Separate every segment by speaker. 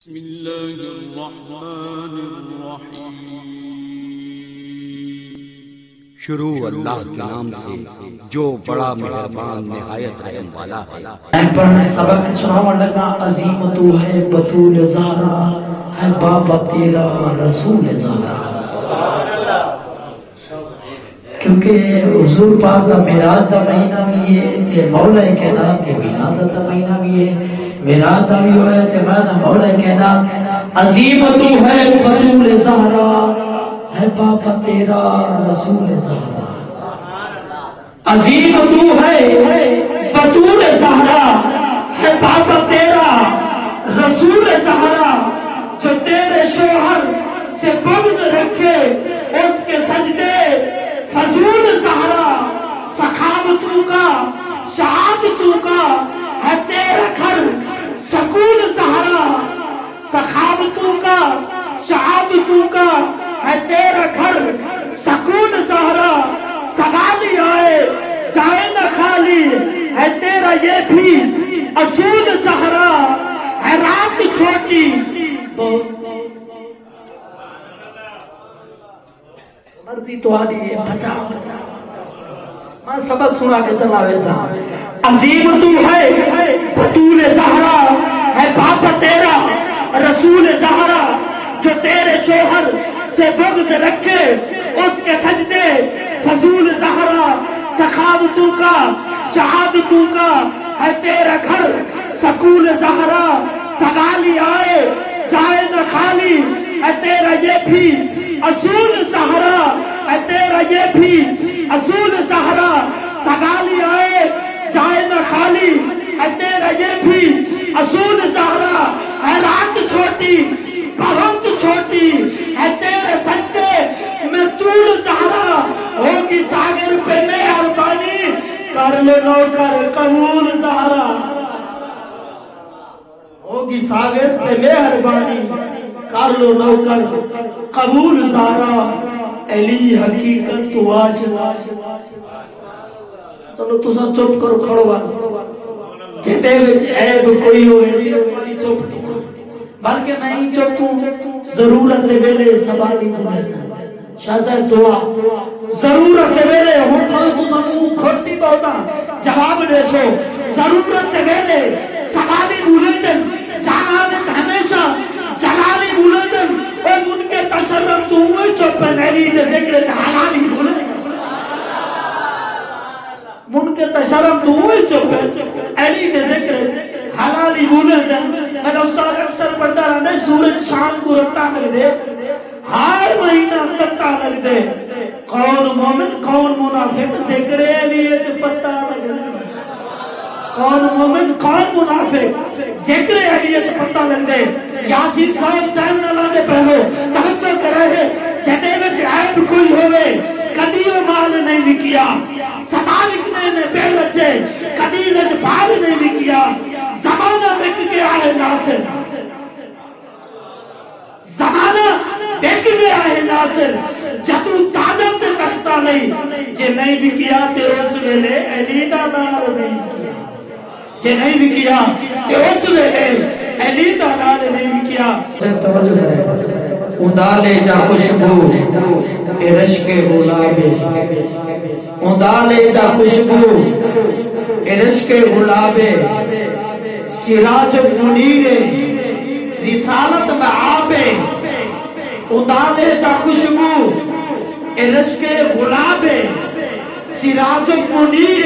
Speaker 1: بسم اللہ الرحمن الرحیم۔
Speaker 2: شروع اللہ کے نام سے جو بڑا مہربان نہایت رحم والا ہے۔
Speaker 3: میں پڑھنے سبق سناؤں لگا، عظیم تو ہے بطول زہرا، ہے بابا تیرا رسول زہرا۔ کیونکہ حضور پاک دا میلاد دا مہینہ بھی ہے تے مولا کائنات دے میلاد دا مہینہ بھی ہے، میلاد دا بھی ہوئے تے مولا کائنات۔ عظیم تو ہے بطول زہرا، ہے بابا تیرا رسول زہرا۔ عظیم تو ہے بطول زہرا، ہے بابا تیرا رسول زہرا۔ جو تیرے شوہر سے بغض رکھے اس کے سجدے فضول زہرا۔ سخاوتوں کا شہادتوں کا ہے تیرا گھر سکون زہرا۔ سخاوتوں کا شہادتوں کا ہے تیرا گھر سکون زہرا۔ سوالی آئے جائے نہ خالی، ہے تیرا یہ بھی اصول زہرا۔ ہے رات چھوٹی مرضی تو آدھی ہے بچا میں سبق سنا کے چلا ویسا۔ عظیم تو ہے بطول زہرا، ہے باپ تیرا رسول زہرا۔ جو تیرے شوہر سے بغض رکھے اس کے سجدے فضول زہرا۔ سخاوتوں کا شہادتوں کا ہے تیرا گھر سکون زہرا۔ سوالی آئے جائے نہ خالی، ہے تیرا یہ بھی اصول زہرا۔ ہے تیرا یہ بھی اصول زہرا۔ سوالی آئے جائے نہ خالی، ہے تیرا یہ بھی اصول زہرا۔ ہے رات چھوٹی بہت چھوٹی، ہے تیرے سجدے میں طول زہرا۔ ہوگی ساغر پہ مہربانی، کر لو نوکر قبول زہرا۔ ہوگی ساغر پہ مہربانی، کر لو نوکر قبول زہرا۔ علی حقیقت تو آشنا۔ چلو تساں چپ کرو، کھڑو بات جتے وچ عیب کوئی ہوئے سی چپ تو، بلکہ میں ہی چپ تو ضرورت دے ویلے سوالی دعا شاہ صاحب دعا ضرورت دے ویلے ہن تساں منہ کھوٹی بہتا جواب دے سو۔ ضرورت دے ویلے سوالی بولندن جلالت ہمیشہ جلالی بولندن۔ اے من کے تشرف تو ہوئے چپ علی دے ذکر حلالی بولندن۔ من کے تشرف تو ہوئے چپ علی دے ذکر حلالی بولندن۔ میرا استاد اکثر پڑھتا رہا ہے، سورج شام کو رکھتا لگ دے، ہر مہینہ تکتا لگ دے، کون مومن کون منافق ذکر علی اچ پتہ لگ دے۔ کون مومن کون منافق ذکر علی اچ پتہ لگ دے۔ یاسین صاحب ٹائم نہ لانے پہلو توجہ کرے ہے، جدے وچ عیب کوئی ہوئے کدی وہ مال نہیں وکیا۔ سما لکھنے نے بے بچے کدی وچ بال نہیں وکیا۔ زمانہ وک گیا ہے ناصر، زمانہ وک گیا ہے ناصر۔ جدو تاجہ تے تختہ نہیں، جے نہیں بھی کیا تے اس ویلے علی دا نال نہیں کیا۔ جے نہیں بھی کیا تے اس ویلے علی دا نال نہیں بھی کیا۔ توجہ کرے اندالے جا خوشبو اے رشک گلابے، اندالے جا خوشبو اے رشک گلابے۔ سراج منیر رسالت میں آبے، اندالے جا خوشبو اے رشک گلابے۔ سراج منیر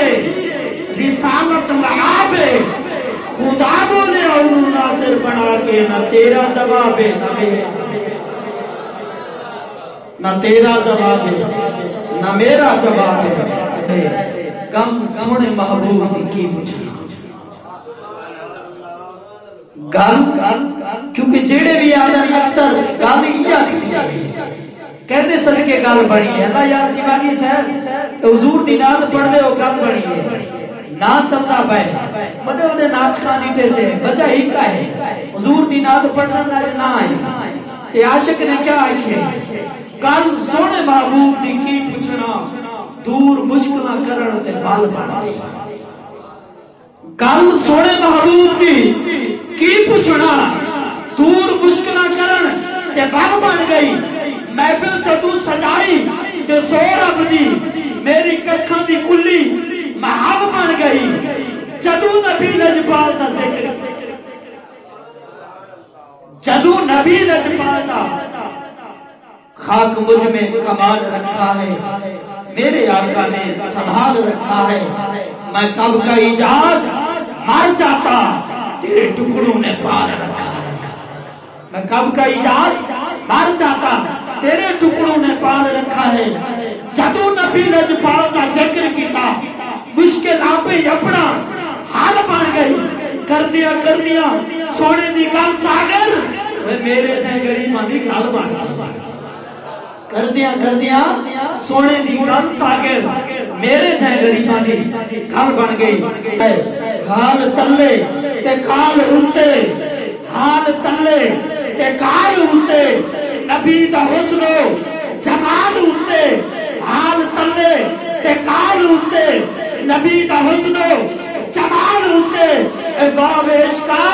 Speaker 3: رسالت میں آبے، خدا بولے اور ناصر بنا کے نہ تیرا جواب ہے نہ تیرا جواب ہے نہ میرا جواب ہے۔ کم سونے محبوب کی پوچھنا گل، کیونکہ جیڑے بھی آدم اکثر گل ہی کہتے سر کے گل بڑی ہے۔ اللہ یار سیوانی صاحب حضور دی نات پڑھ دے ہو گل بڑی ہے، نات چلتا پائے بڑے انہیں نات خانی تے سے وجہ ہی کا ہے حضور دی نات پڑھنا نہ آئے۔ یہ عاشق نے کیا آئے کل سونے محبوب دی کی پوچھنا، دور مشکلہ کرن تے بال بڑھا۔ کل سونے محبوب دی کی پوچھنا، دور تے بل بن گئی محفل جدو سجائی تے سورب دی میری ککھاں دی کلی محل بن گئی جدو نبی لجپال دا ذکر جدو نبی لجپال دا خاک مجھ میں کمال رکھا ہے میرے آقا نے سنبھال رکھا ہے میں کب کا اجاز مر جاتا تیرے ٹکڑوں نے پار رکھا ہے میں کب کا اجاز مر جاتا تیرے ٹکڑوں نے پار رکھا ہے جدو نبی لجپال کا ذکر کیتا مشکل آپے اپنا حال بن گئی کر دیا سونے دی گل ساگر میرے سے غریباں دی گل بن گئی کر دیا سونے دی گل ساگر میرے سے غریباں دی گل بن گئی حال تلے تے کال اونتے حال تلے تے کال اونتے نبی دا حسن و جمال اونتے حال تلے تے کال اونتے نبی دا حسن و جمال اونتے اے باب عشقا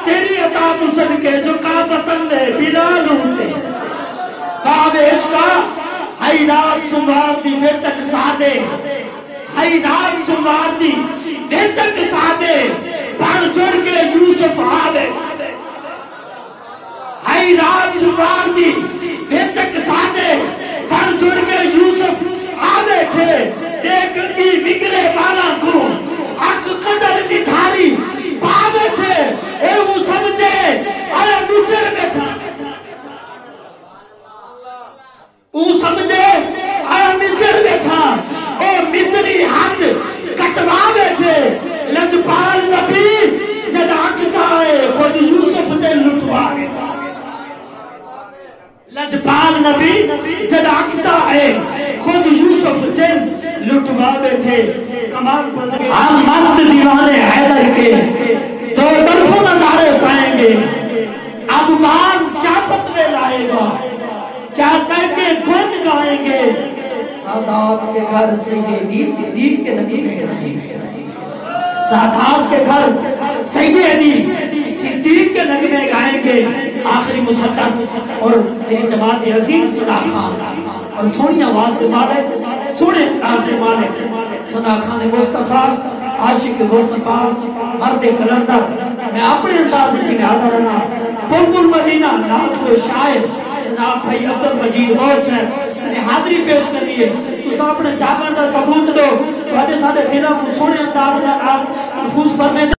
Speaker 3: تیری عطا مسل کے جو کعبہ تلے بلال اونتے باب عشقا ہائی رات سنوار دی بیچک سادے ہائی رات سنوار دی بیچک سادے بھر جڑ کے یوسف آوے ہائی رات سنوار دی بیچک سادے بھر جڑ کے یوسف آوے تھے دیکھ دی بگرے بالا کو اک قدر دی دھاری پاوے تھے اے وہ سمجھے آیا مصر میں تھا او سمجھے آیا مصر میں تھا او مصری حد کٹواوے تھے لجپال نبی جد اقصا آئے خود یوسف نے لٹوائے لجپال نبی جد اقصا آئے خود یوسف نے لٹوائے تھے کمال پر لگے ہم مست دیوانے حیدر کے دو طرفوں نظارے پائیں گے اب باز کیا فتوے لائے گا کیا کہہ کے گن گائیں گے سادات کے گھر سیدی صدیق کے نبی میں رہیں گے سادات کے گھر سیدی صدیق کے نغمے گائیں گے آخری مسدس اور میری جماعت عظیم صدا خان اور سونی آواز دے مالک سونے انداز دے مالک صدا خان مصطفیٰ عاشق مصطفیٰ مرد کلندر میں اپنے انداز جی میں آدھا رہنا بلبل مدینہ نام کو شاعر جناب بھائی عبدالمجید غور صاحب نے حاضری پیش کر دیئے تو اپنے جاگن کا ثبوت دو تو آجے سارے دلوں کو سونے انداز محفوظ فرمائے